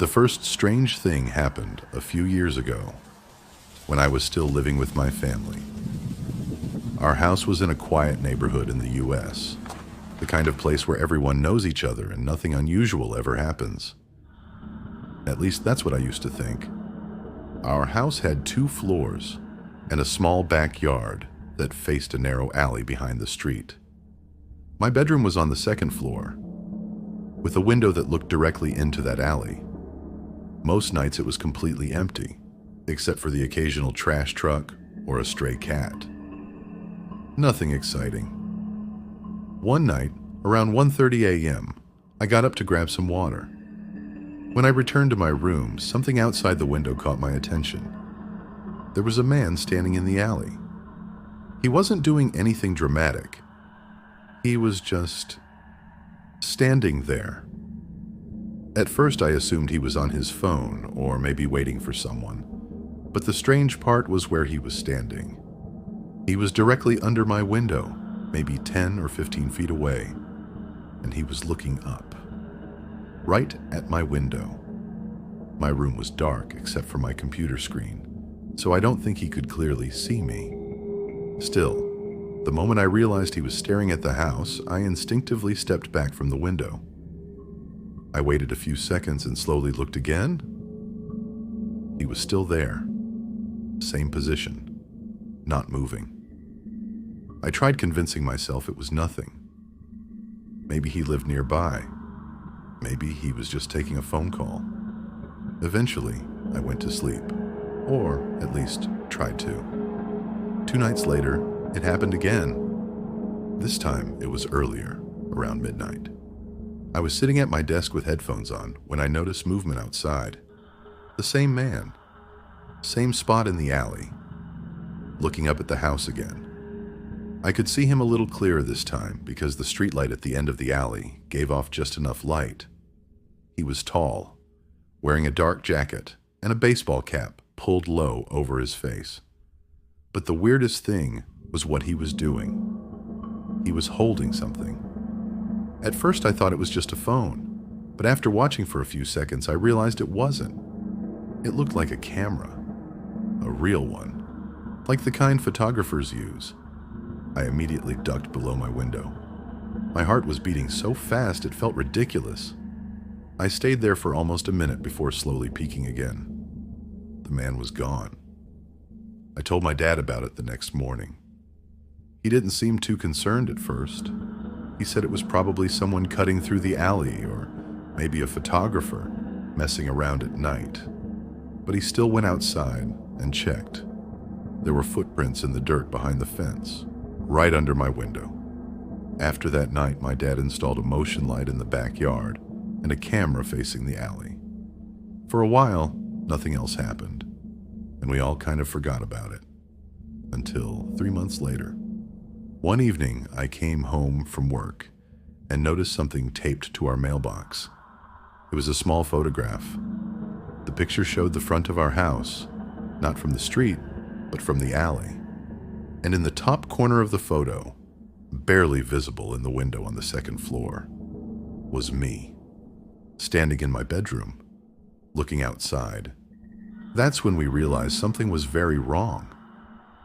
The first strange thing happened a few years ago when I was still living with my family. Our house was in a quiet neighborhood in the U.S., the kind of place where everyone knows each other and nothing unusual ever happens. At least that's what I used to think. Our house had 2 floors and a small backyard that faced a narrow alley behind the street. My bedroom was on the 2nd floor, with a window that looked directly into that alley. Most nights it was completely empty, except for the occasional trash truck or a stray cat. Nothing exciting. One night, around 1:30 a.m., I got up to grab some water. When I returned to my room, something outside the window caught my attention. There was a man standing in the alley. He wasn't doing anything dramatic. He was just standing there. At first, I assumed he was on his phone or maybe waiting for someone. But the strange part was where he was standing. He was directly under my window, maybe 10 or 15 feet away, and he was looking up, right at my window. My room was dark except for my computer screen, so I don't think he could clearly see me. Still, the moment I realized he was staring at the house, I instinctively stepped back from the window. I waited a few seconds and slowly looked again. He was still there. Same position. Not moving. I tried convincing myself it was nothing. Maybe he lived nearby. Maybe he was just taking a phone call. Eventually, I went to sleep. Or, at least, tried to. 2 nights later, it happened again. This time, it was earlier, around midnight. I was sitting at my desk with headphones on when I noticed movement outside. The same man. Same spot in the alley. Looking up at the house again. I could see him a little clearer this time because the streetlight at the end of the alley gave off just enough light. He was tall, wearing a dark jacket and a baseball cap pulled low over his face. But the weirdest thing was what he was doing. He was holding something. At first I thought it was just a phone, but after watching for a few seconds I realized it wasn't. It looked like a camera. A real one. Like the kind photographers use. I immediately ducked below my window. My heart was beating so fast it felt ridiculous. I stayed there for almost a minute before slowly peeking again. The man was gone. I told my dad about it the next morning. He didn't seem too concerned at first. He said it was probably someone cutting through the alley or maybe a photographer messing around at night. But he still went outside and checked. There were footprints in the dirt behind the fence, right under my window. After that night, my dad installed a motion light in the backyard and a camera facing the alley. For a while, nothing else happened, and we all kind of forgot about it. Until 3 months later. One evening, I came home from work and noticed something taped to our mailbox. It was a small photograph. The picture showed the front of our house, not from the street, but from the alley. And in the top corner of the photo, barely visible in the window on the 2nd floor, was me, standing in my bedroom, looking outside. That's when we realized something was very wrong,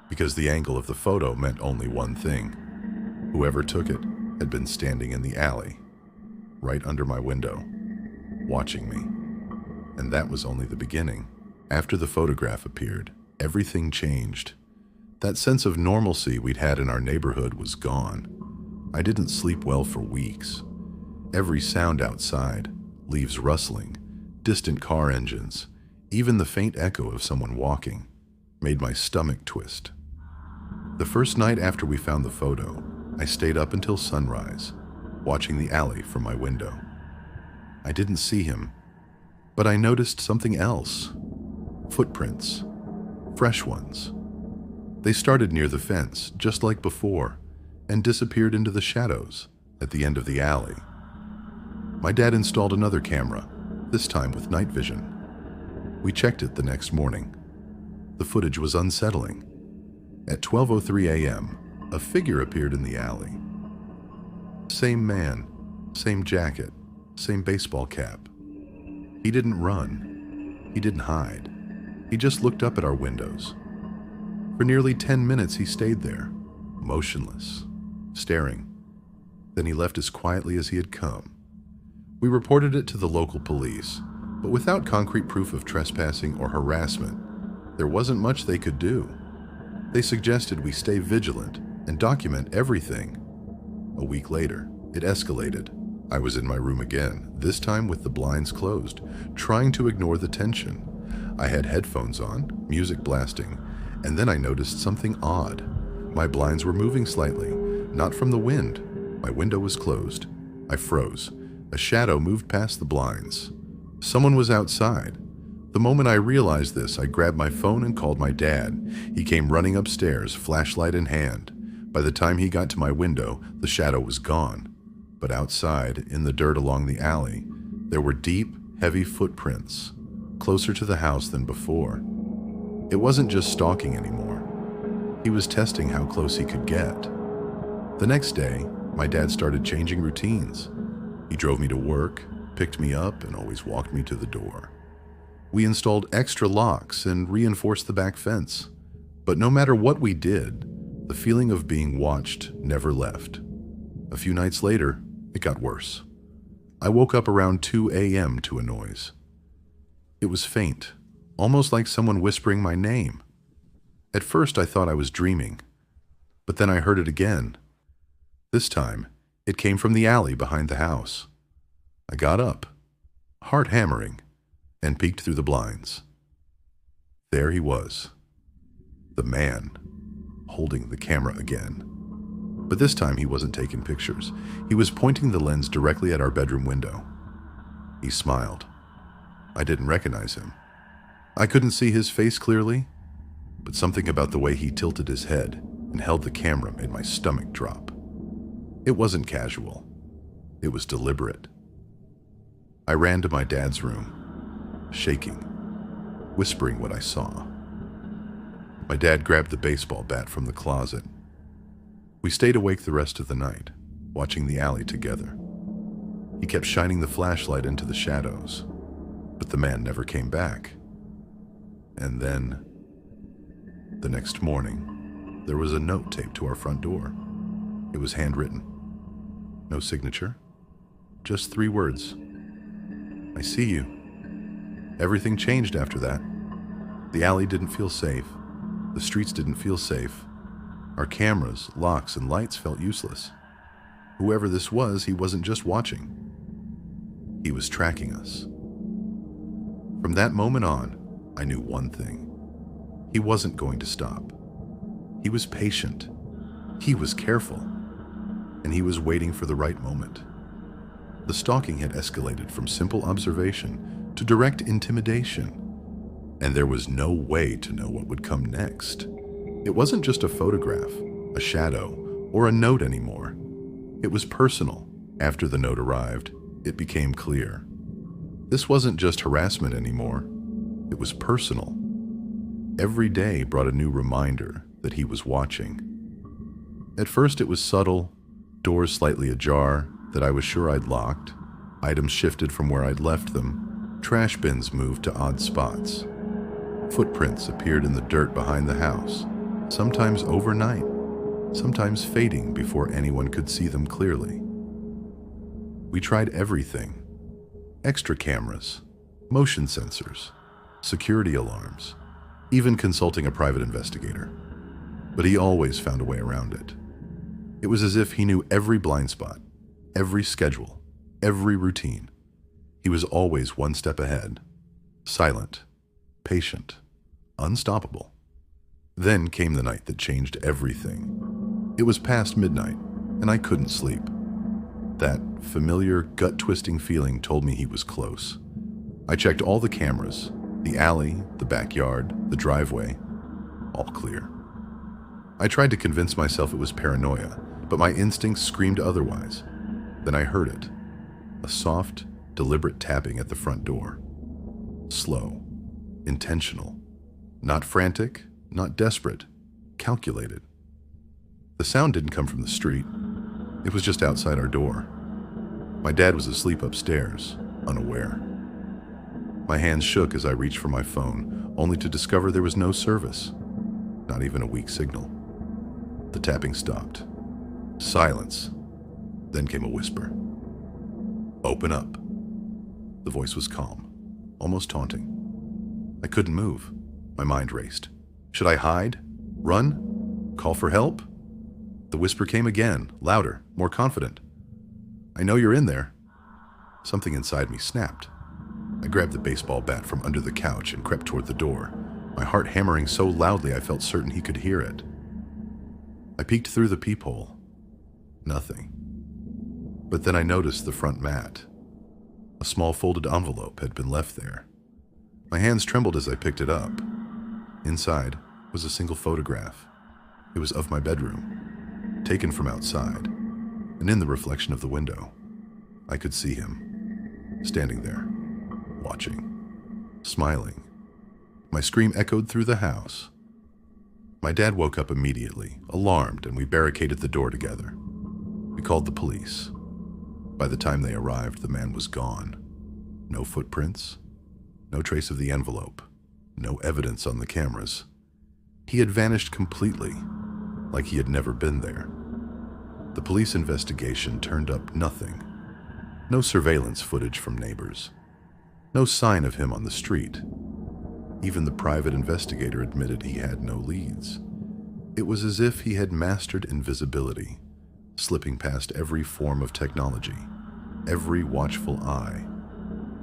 because the angle of the photo meant only one thing. Whoever took it had been standing in the alley, right under my window, watching me. And that was only the beginning. After the photograph appeared, everything changed. That sense of normalcy we'd had in our neighborhood was gone. I didn't sleep well for weeks. Every sound outside, leaves rustling, distant car engines, even the faint echo of someone walking, made my stomach twist. The first night after we found the photo, I stayed up until sunrise, watching the alley from my window. I didn't see him, but I noticed something else. Footprints. Fresh ones. They started near the fence, just like before, and disappeared into the shadows at the end of the alley. My dad installed another camera, this time with night vision. We checked it the next morning. The footage was unsettling. At 12:03 a.m., a figure appeared in the alley. Same man, same jacket, same baseball cap. He didn't run. He didn't hide. He just looked up at our windows. For nearly 10 minutes he stayed there, motionless, staring. Then he left as quietly as he had come. We reported it to the local police, but without concrete proof of trespassing or harassment, there wasn't much they could do. They suggested we stay vigilant and document everything. A week later, it escalated. I was in my room again, this time with the blinds closed, trying to ignore the tension. I had headphones on, music blasting, and then I noticed something odd. My blinds were moving slightly, not from the wind. My window was closed. I froze. A shadow moved past the blinds. Someone was outside. The moment I realized this, I grabbed my phone and called my dad. He came running upstairs, flashlight in hand. By the time he got to my window, the shadow was gone. But outside, in the dirt along the alley, there were deep, heavy footprints, closer to the house than before. It wasn't just stalking anymore. He was testing how close he could get. The next day, my dad started changing routines. He drove me to work, picked me up, and always walked me to the door. We installed extra locks and reinforced the back fence. But no matter what we did, the feeling of being watched never left. A few nights later, it got worse. I woke up around 2 a.m. to a noise. It was faint, almost like someone whispering my name. At first, I thought I was dreaming, but then I heard it again. This time, it came from the alley behind the house. I got up, heart hammering, and peeked through the blinds. There he was, the man, holding the camera again. But this time he wasn't taking pictures. He was pointing the lens directly at our bedroom window. He smiled. I didn't recognize him. I couldn't see his face clearly, but something about the way he tilted his head and held the camera made my stomach drop. It wasn't casual. It was deliberate. I ran to my dad's room, shaking, whispering what I saw. My dad grabbed the baseball bat from the closet. We stayed awake the rest of the night, watching the alley together. He kept shining the flashlight into the shadows, but the man never came back. And then, the next morning, there was a note taped to our front door. It was handwritten. No signature, just 3 words. I see you. Everything changed after that. The alley didn't feel safe. The streets didn't feel safe. Our cameras, locks, and lights felt useless. Whoever this was, he wasn't just watching. He was tracking us. From that moment on, I knew one thing. He wasn't going to stop. He was patient. He was careful. And he was waiting for the right moment. The stalking had escalated from simple observation to direct intimidation, and there was no way to know what would come next. It wasn't just a photograph, a shadow, or a note anymore. It was personal. After the note arrived, it became clear. This wasn't just harassment anymore. It was personal. Every day brought a new reminder that he was watching. At first it was subtle, doors slightly ajar that I was sure I'd locked, items shifted from where I'd left them, trash bins moved to odd spots. Footprints appeared in the dirt behind the house, sometimes overnight, sometimes fading before anyone could see them clearly. We tried everything. Extra cameras, motion sensors, security alarms, even consulting a private investigator. But he always found a way around it. It was as if he knew every blind spot, every schedule, every routine. He was always one step ahead, silent, patient, unstoppable. Then came the night that changed everything. It was past midnight, and I couldn't sleep. That familiar, gut-twisting feeling told me he was close. I checked all the cameras, the alley, the backyard, the driveway, all clear. I tried to convince myself it was paranoia, but my instincts screamed otherwise. Then I heard it, a soft, deliberate tapping at the front door. Slow, intentional, not frantic, not desperate, calculated. The sound didn't come from the street. It was just outside our door. My dad was asleep upstairs, unaware. My hands shook as I reached for my phone, only to discover there was no service, not even a weak signal. The tapping stopped. Silence. Then came a whisper. "Open up." The voice was calm, almost taunting. I couldn't move. My mind raced. Should I hide? Run? Call for help? The whisper came again, louder, more confident. "I know you're in there." Something inside me snapped. I grabbed the baseball bat from under the couch and crept toward the door, my heart hammering so loudly I felt certain he could hear it. I peeked through the peephole. Nothing. But then I noticed the front mat. A small folded envelope had been left there. My hands trembled as I picked it up. Inside was a single photograph. It was of my bedroom, taken from outside, and in the reflection of the window, I could see him, standing there, watching, smiling. My scream echoed through the house. My dad woke up immediately, alarmed, and we barricaded the door together. We called the police. By the time they arrived, the man was gone. No footprints, no trace of the envelope, no evidence on the cameras. He had vanished completely, like he had never been there. The police investigation turned up nothing. No surveillance footage from neighbors. No sign of him on the street. Even the private investigator admitted he had no leads. It was as if he had mastered invisibility, slipping past every form of technology, every watchful eye.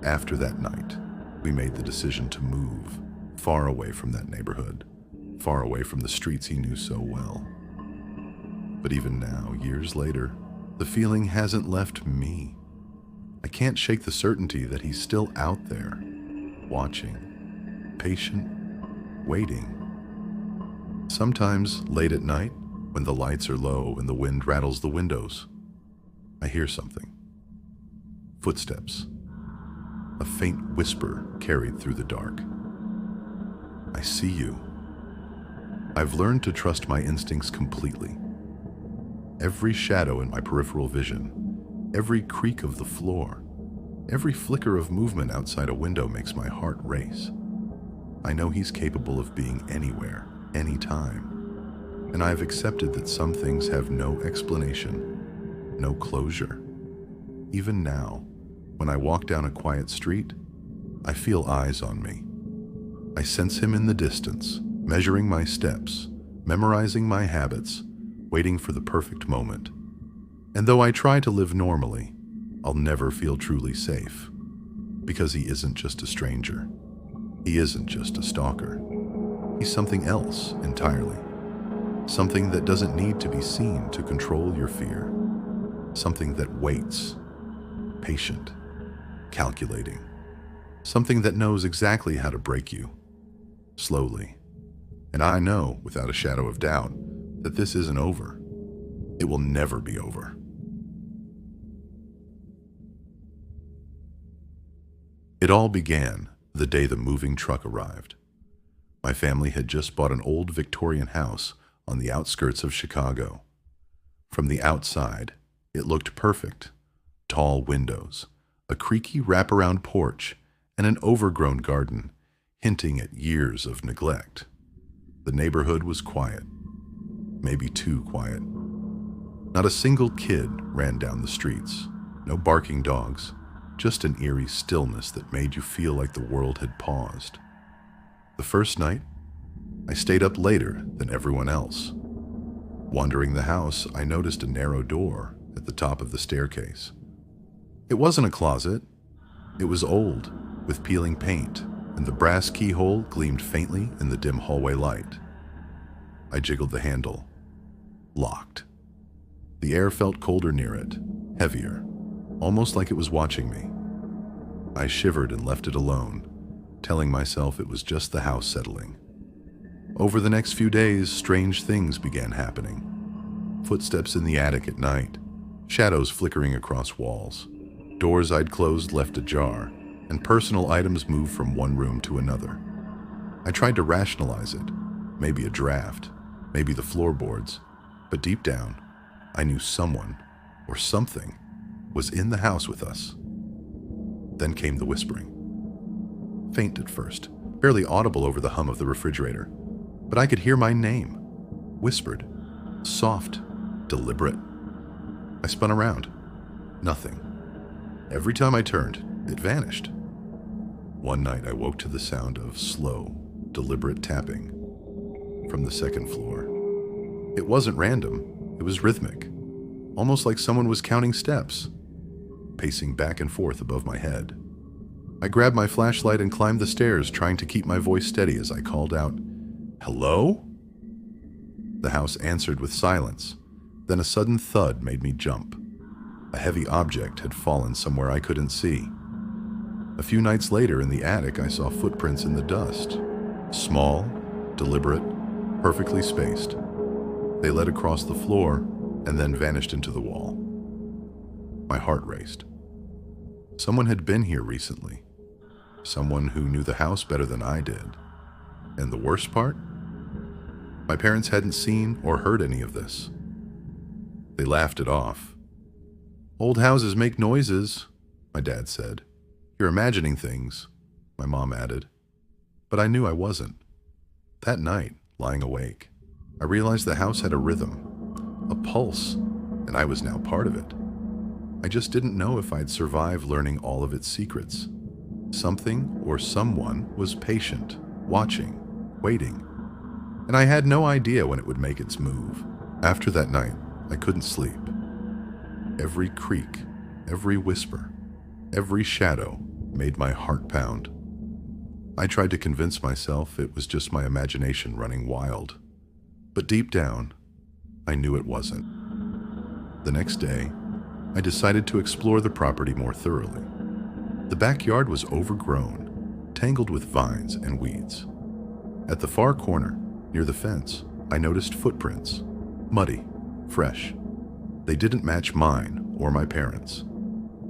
After that night, we made the decision to move far away from that neighborhood, far away from the streets he knew so well. But even now, years later, the feeling hasn't left me. I can't shake the certainty that he's still out there, watching, patient, waiting. Sometimes, late at night, when the lights are low and the wind rattles the windows, I hear something. Footsteps. A faint whisper carried through the dark. "I see you." I've learned to trust my instincts completely. Every shadow in my peripheral vision, every creak of the floor, every flicker of movement outside a window makes my heart race. I know he's capable of being anywhere, anytime, and I've accepted that some things have no explanation, no closure. Even now, when I walk down a quiet street, I feel eyes on me. I sense him in the distance, measuring my steps, memorizing my habits, waiting for the perfect moment. And though I try to live normally, I'll never feel truly safe, because he isn't just a stranger. He isn't just a stalker. He's something else entirely. Something that doesn't need to be seen to control your fear. Something that waits, patient, calculating. Something that knows exactly how to break you, slowly. And I know, without a shadow of doubt, that this isn't over. It will never be over. It all began the day the moving truck arrived. My family had just bought an old Victorian house on the outskirts of Chicago. From the outside, it looked perfect. Tall windows, a creaky wraparound porch, and an overgrown garden, hinting at years of neglect. The neighborhood was quiet, maybe too quiet. Not a single kid ran down the streets, no barking dogs, just an eerie stillness that made you feel like the world had paused. The first night, I stayed up later than everyone else. Wandering the house, I noticed a narrow door at the top of the staircase. It wasn't a closet. It was old, with peeling paint, and the brass keyhole gleamed faintly in the dim hallway light. I jiggled the handle. Locked. The air felt colder near it, heavier, almost like it was watching me. I shivered and left it alone, telling myself it was just the house settling. Over the next few days, strange things began happening. Footsteps in the attic at night, shadows flickering across walls, doors I'd closed left ajar, and personal items moved from one room to another. I tried to rationalize it, maybe a draft, maybe the floorboards, but deep down, I knew someone, or something, was in the house with us. Then came the whispering. faint at first, barely audible over the hum of the refrigerator. But I could hear my name, whispered, soft, deliberate. I spun around. Nothing. Every time I turned, it vanished. One night I woke to the sound of slow, deliberate tapping from the second floor. It wasn't random, it was rhythmic, almost like someone was counting steps, pacing back and forth above my head. I grabbed my flashlight and climbed the stairs, trying to keep my voice steady as I called out, "Hello?" The house answered with silence. Then a sudden thud made me jump. A heavy object had fallen somewhere I couldn't see. A few nights later, in the attic, I saw footprints in the dust. Small, deliberate, perfectly spaced. They led across the floor and then vanished into the wall. My heart raced. Someone had been here recently. Someone who knew the house better than I did. And the worst part? My parents hadn't seen or heard any of this. They laughed it off. "Old houses make noises," my dad said. "You're imagining things," my mom added. But I knew I wasn't. That night, lying awake, I realized the house had a rhythm, a pulse, and I was now part of it. I just didn't know if I'd survive learning all of its secrets. Something or someone was patient, watching, waiting, and I had no idea when it would make its move. After that night, I couldn't sleep. Every creak, every whisper, every shadow made my heart pound. I tried to convince myself it was just my imagination running wild. But deep down, I knew it wasn't. The next day, I decided to explore the property more thoroughly. The backyard was overgrown, tangled with vines and weeds. At the far corner, near the fence, I noticed footprints, muddy, fresh. They didn't match mine or my parents'.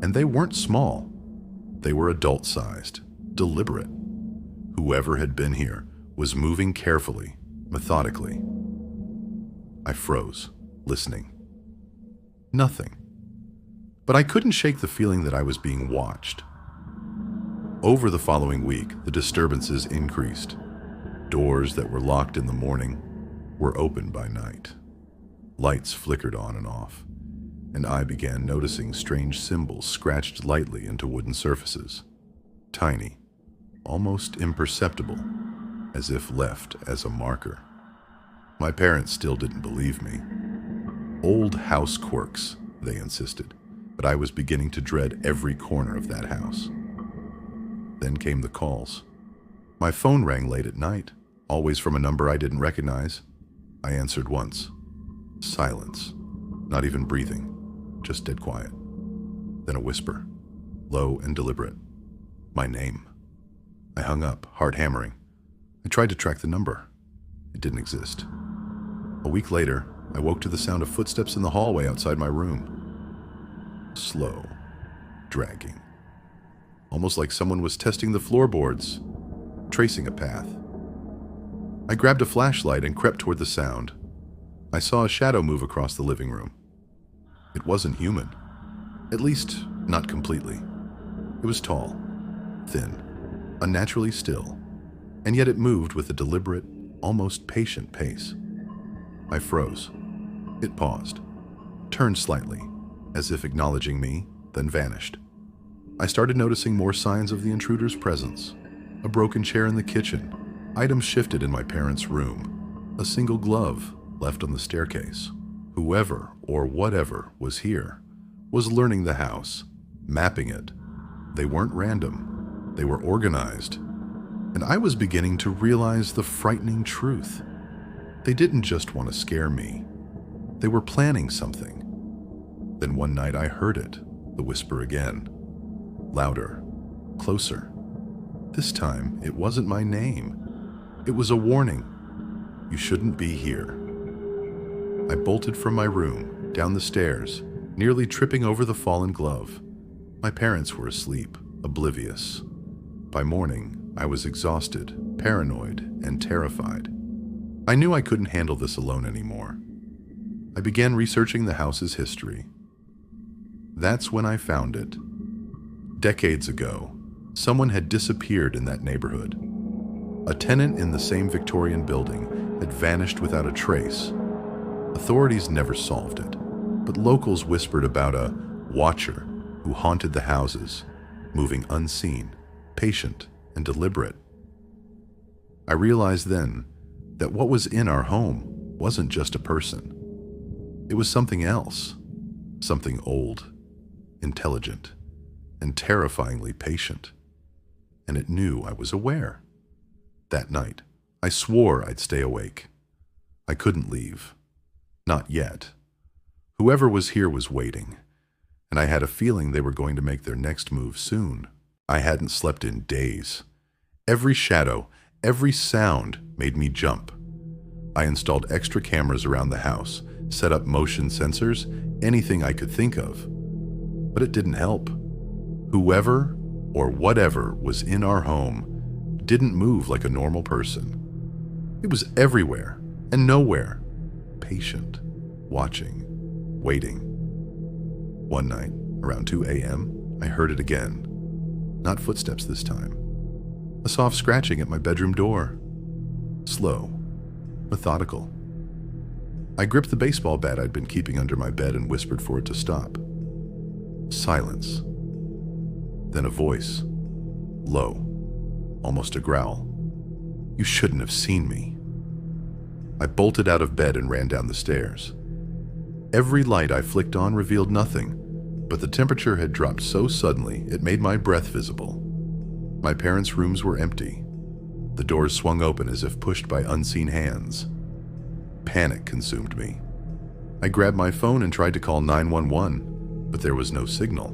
And they weren't small. They were adult-sized, deliberate. Whoever had been here was moving carefully, methodically. I froze, listening. Nothing. But I couldn't shake the feeling that I was being watched. Over the following week, the disturbances increased. Doors that were locked in the morning were opened by night. Lights flickered on and off, and I began noticing strange symbols scratched lightly into wooden surfaces. Tiny, almost imperceptible, as if left as a marker. My parents still didn't believe me. Old house quirks, they insisted, but I was beginning to dread every corner of that house. Then came the calls. My phone rang late at night, always from a number I didn't recognize. I answered once. Silence. Not even breathing. Just dead quiet. Then a whisper, low and deliberate. My name. I hung up, heart hammering. I tried to track the number. It didn't exist. A week later, I woke to the sound of footsteps in the hallway outside my room. Slow. Dragging. Almost like someone was testing the floorboards, tracing a path. I grabbed a flashlight and crept toward the sound. I saw a shadow move across the living room. It wasn't human. At least, not completely. It was tall, thin, unnaturally still, and yet it moved with a deliberate, almost patient pace. I froze. It paused, turned slightly, as if acknowledging me, then vanished. I started noticing more signs of the intruder's presence. A broken chair in the kitchen, items shifted in my parents' room, a single glove left on the staircase. Whoever or whatever was here was learning the house, mapping it. They weren't random. They were organized. And I was beginning to realize the frightening truth. They didn't just want to scare me. They were planning something. Then one night I heard it, the whisper again. Louder, closer. This time, it wasn't my name. It was a warning. You shouldn't be here. I bolted from my room, down the stairs, nearly tripping over the fallen glove. My parents were asleep, oblivious. By morning, I was exhausted, paranoid, and terrified. I knew I couldn't handle this alone anymore. I began researching the house's history. That's when I found it. Decades ago, Someone had disappeared in that neighborhood. A tenant in the same Victorian building had vanished without a trace. Authorities never solved it, but locals whispered about a watcher who haunted the houses, moving unseen, patient, and deliberate. I realized then that what was in our home wasn't just a person. It was something else, something old, intelligent, and terrifyingly patient. And it knew I was aware. That night, I swore I'd stay awake. I couldn't leave. Not yet. Whoever was here was waiting, and I had a feeling they were going to make their next move soon. I hadn't slept in days. Every shadow, every sound made me jump. I installed extra cameras around the house, set up motion sensors, anything I could think of. But it didn't help. Whoever or whatever was in our home didn't move like a normal person. It was everywhere and nowhere, patient, watching, waiting. One night, around 2 a.m., I heard it again. Not footsteps this time. A soft scratching at my bedroom door. Slow, methodical. I gripped the baseball bat I'd been keeping under my bed and whispered for it to stop. Silence. Then a voice. Low, almost a growl. You shouldn't have seen me. I bolted out of bed and ran down the stairs. Every light I flicked on revealed nothing, but the temperature had dropped so suddenly it made my breath visible. My parents' rooms were empty. The doors swung open as if pushed by unseen hands. Panic consumed me. I grabbed my phone and tried to call 911, but there was no signal.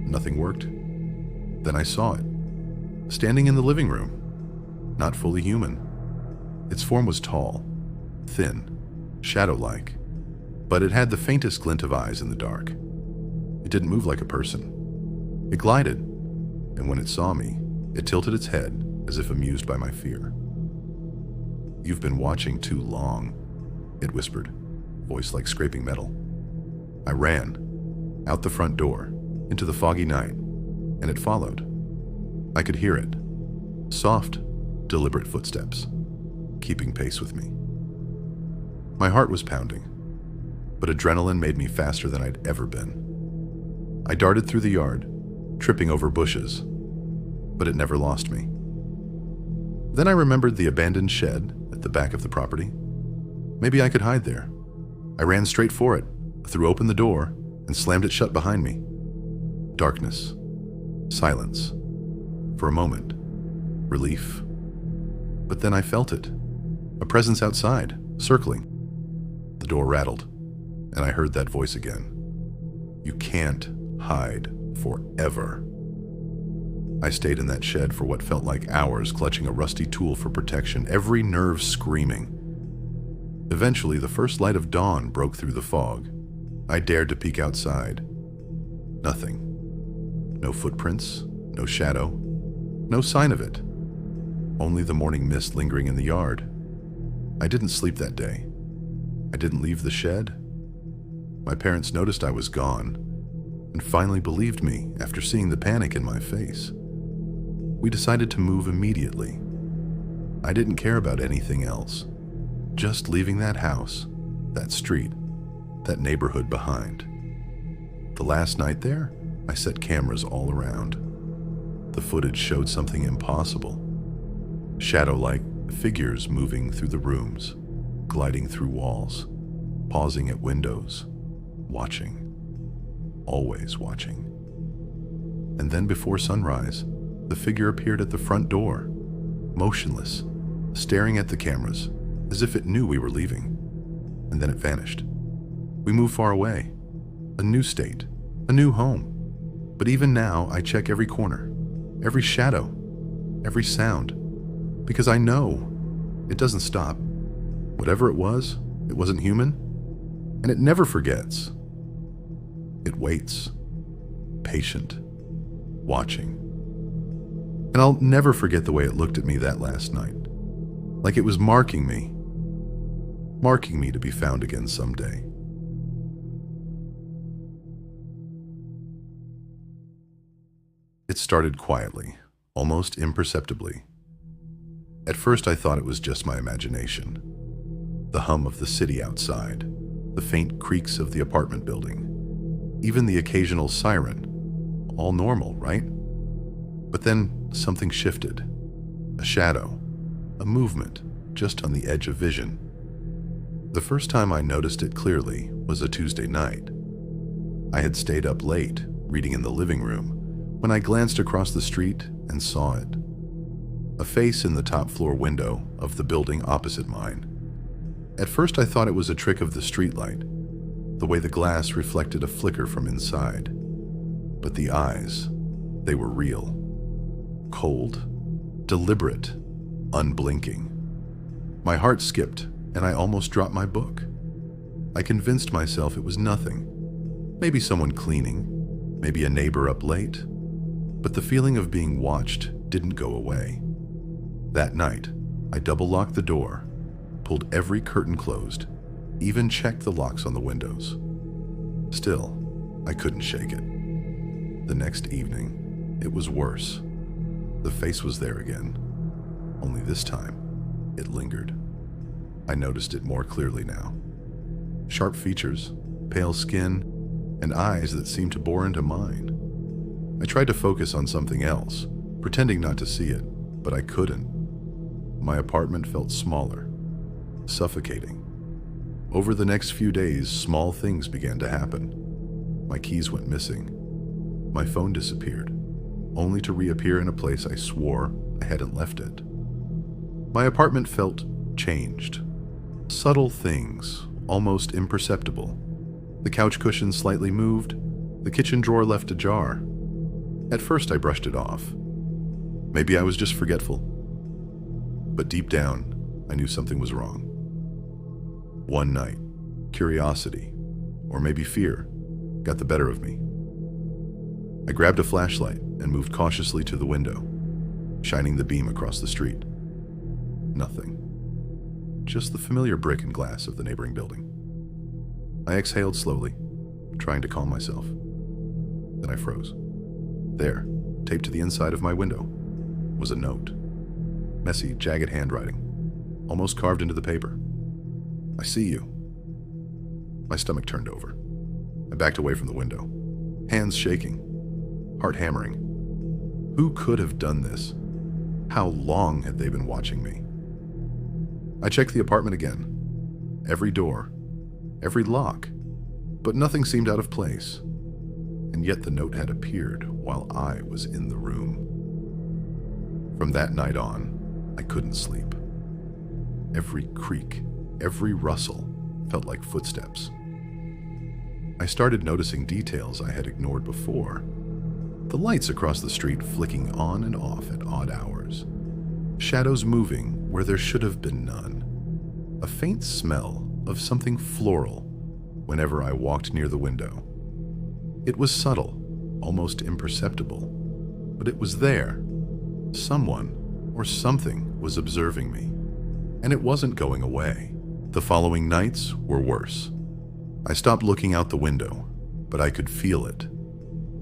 Nothing worked. Then I saw it, standing in the living room, not fully human. Its form was tall, thin, shadow-like, but it had the faintest glint of eyes in the dark. It didn't move like a person. It glided, and when it saw me, it tilted its head as if amused by my fear. You've been watching too long, it whispered, voice like scraping metal. I ran, out the front door, into the foggy night, and it followed. I could hear it. Soft, deliberate footsteps, keeping pace with me. My heart was pounding, but adrenaline made me faster than I'd ever been. I darted through the yard, tripping over bushes, but it never lost me. Then I remembered the abandoned shed at the back of the property. Maybe I could hide there. I ran straight for it, threw open the door, and slammed it shut behind me. Darkness. Silence. For a moment. Relief. But then I felt it. A presence outside, circling. The door rattled, and I heard that voice again. You can't hide forever. I stayed in that shed for what felt like hours, clutching a rusty tool for protection, every nerve screaming. Eventually, the first light of dawn broke through the fog. I dared to peek outside. Nothing. No footprints, no shadow, no sign of it. Only the morning mist lingering in the yard. I didn't sleep that day. I didn't leave the shed. My parents noticed I was gone and finally believed me after seeing the panic in my face. We decided to move immediately. I didn't care about anything else. Just leaving that house, that street, that neighborhood behind. The last night there, I set cameras all around. The footage showed something impossible. Shadow-like figures moving through the rooms, gliding through walls, pausing at windows, watching. Always watching. And then before sunrise, the figure appeared at the front door, motionless, staring at the cameras, as if it knew we were leaving. And then it vanished. We moved far away. A new state, a new home. But even now, I check every corner, every shadow, every sound, because I know it doesn't stop. Whatever it wasn't human, and it never forgets. It waits, patient, watching. And I'll never forget the way it looked at me that last night, like it was marking me to be found again someday. It started quietly, almost imperceptibly. At first I thought it was just my imagination. The hum of the city outside, the faint creaks of the apartment building, even the occasional siren. All normal, right? But then something shifted. A shadow, a movement, just on the edge of vision. The first time I noticed it clearly was a Tuesday night. I had stayed up late, reading in the living room, when I glanced across the street and saw it. A face in the top floor window of the building opposite mine. At first I thought it was a trick of the streetlight, the way the glass reflected a flicker from inside. But the eyes, they were real. Cold, deliberate, unblinking. My heart skipped, and I almost dropped my book. I convinced myself it was nothing. Maybe someone cleaning, maybe a neighbor up late. But the feeling of being watched didn't go away. That night, I double-locked the door, pulled every curtain closed, even checked the locks on the windows. Still, I couldn't shake it. The next evening, it was worse. The face was there again, only this time, it lingered. I noticed it more clearly now. Sharp features, pale skin, and eyes that seemed to bore into mine. I tried to focus on something else, pretending not to see it, but I couldn't. My apartment felt smaller, suffocating. Over the next few days, small things began to happen. My keys went missing. My phone disappeared, only to reappear in a place I swore I hadn't left it. My apartment felt changed. Subtle things, almost imperceptible. The couch cushion slightly moved, the kitchen drawer left ajar. At first I brushed it off. Maybe I was just forgetful. But deep down, I knew something was wrong. One night, curiosity, or maybe fear, got the better of me. I grabbed a flashlight and moved cautiously to the window, shining the beam across the street. Nothing. Just the familiar brick and glass of the neighboring building. I exhaled slowly, trying to calm myself. Then I froze. There, taped to the inside of my window, was a note. Messy, jagged handwriting, almost carved into the paper. I see you. My stomach turned over. I backed away from the window, hands shaking, heart hammering. Who could have done this? How long had they been watching me? I checked the apartment again. Every door, every lock, but nothing seemed out of place. And yet the note had appeared while I was in the room. From that night on, I couldn't sleep. Every creak, every rustle felt like footsteps. I started noticing details I had ignored before. The lights across the street flicking on and off at odd hours. Shadows moving where there should have been none. A faint smell of something floral whenever I walked near the window. It was subtle, almost imperceptible, but it was there. Someone or something was observing me, and it wasn't going away. The following nights were worse. I stopped looking out the window, but I could feel it,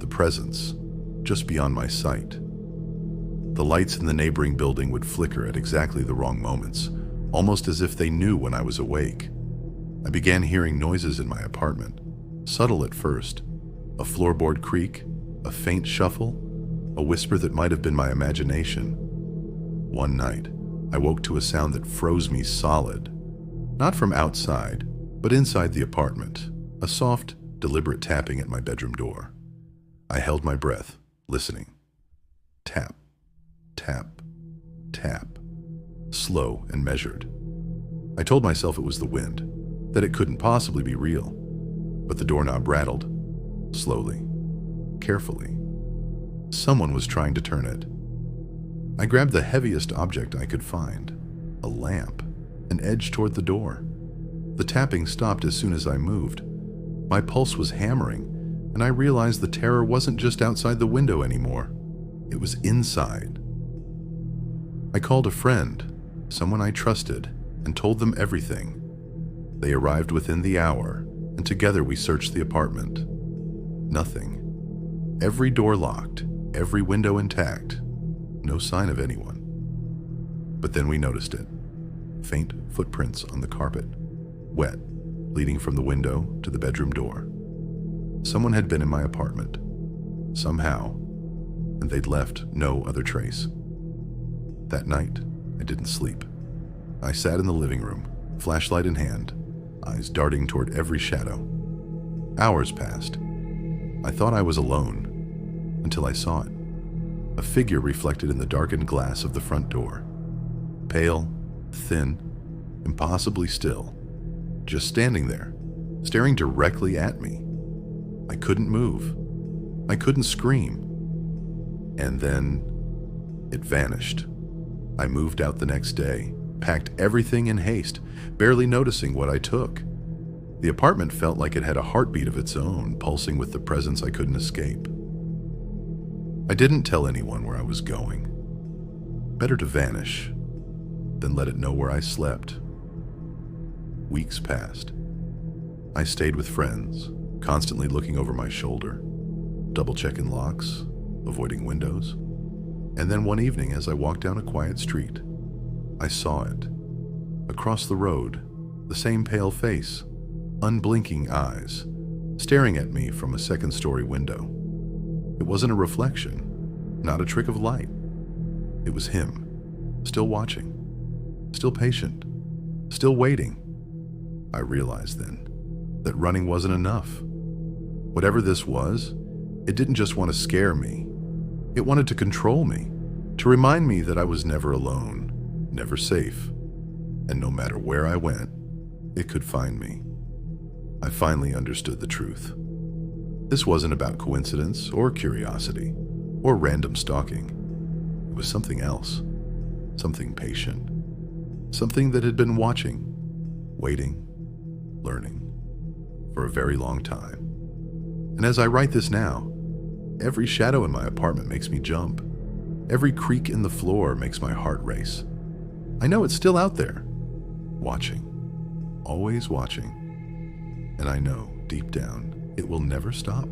the presence, just beyond my sight. The lights in the neighboring building would flicker at exactly the wrong moments, almost as if they knew when I was awake. I began hearing noises in my apartment, subtle at first, a floorboard creak, a faint shuffle, a whisper that might have been my imagination. One night, I woke to a sound that froze me solid, not from outside, but inside the apartment, a soft, deliberate tapping at my bedroom door. I held my breath, listening. Tap, tap, tap, slow and measured. I told myself it was the wind, that it couldn't possibly be real, but the doorknob rattled, slowly, carefully. Someone was trying to turn it. I grabbed the heaviest object I could find, a lamp, and edged toward the door. The tapping stopped as soon as I moved. My pulse was hammering, and I realized the terror wasn't just outside the window anymore. It was inside. I called a friend, someone I trusted, and told them everything. They arrived within the hour, and together we searched the apartment. Nothing. Every door locked, every window intact, no sign of anyone. But then we noticed it. Faint footprints on the carpet, wet, leading from the window to the bedroom door. Someone had been in my apartment, somehow, and they'd left no other trace. That night, I didn't sleep. I sat in the living room, flashlight in hand, eyes darting toward every shadow. Hours passed. I thought I was alone, until I saw it. A figure reflected in the darkened glass of the front door. Pale, thin, impossibly still, just standing there, staring directly at me. I couldn't move. I couldn't scream. And then it vanished. I moved out the next day, packed everything in haste, barely noticing what I took. The apartment felt like it had a heartbeat of its own, pulsing with the presence I couldn't escape. I didn't tell anyone where I was going. Better to vanish than let it know where I slept. Weeks passed. I stayed with friends, constantly looking over my shoulder, double-checking locks, avoiding windows. And then one evening, as I walked down a quiet street, I saw it. Across the road, the same pale face, unblinking eyes, staring at me from a second-story window. It wasn't a reflection, not a trick of light. It was him, still watching, still patient, still waiting. I realized then that running wasn't enough. Whatever this was, it didn't just want to scare me. It wanted to control me, to remind me that I was never alone, never safe, and no matter where I went, it could find me. I finally understood the truth. This wasn't about coincidence or curiosity or random stalking. It was something else, something patient, something that had been watching, waiting, learning for a very long time. And as I write this now, every shadow in my apartment makes me jump. Every creak in the floor makes my heart race. I know it's still out there, watching, always watching. And I know, deep down, it will never stop.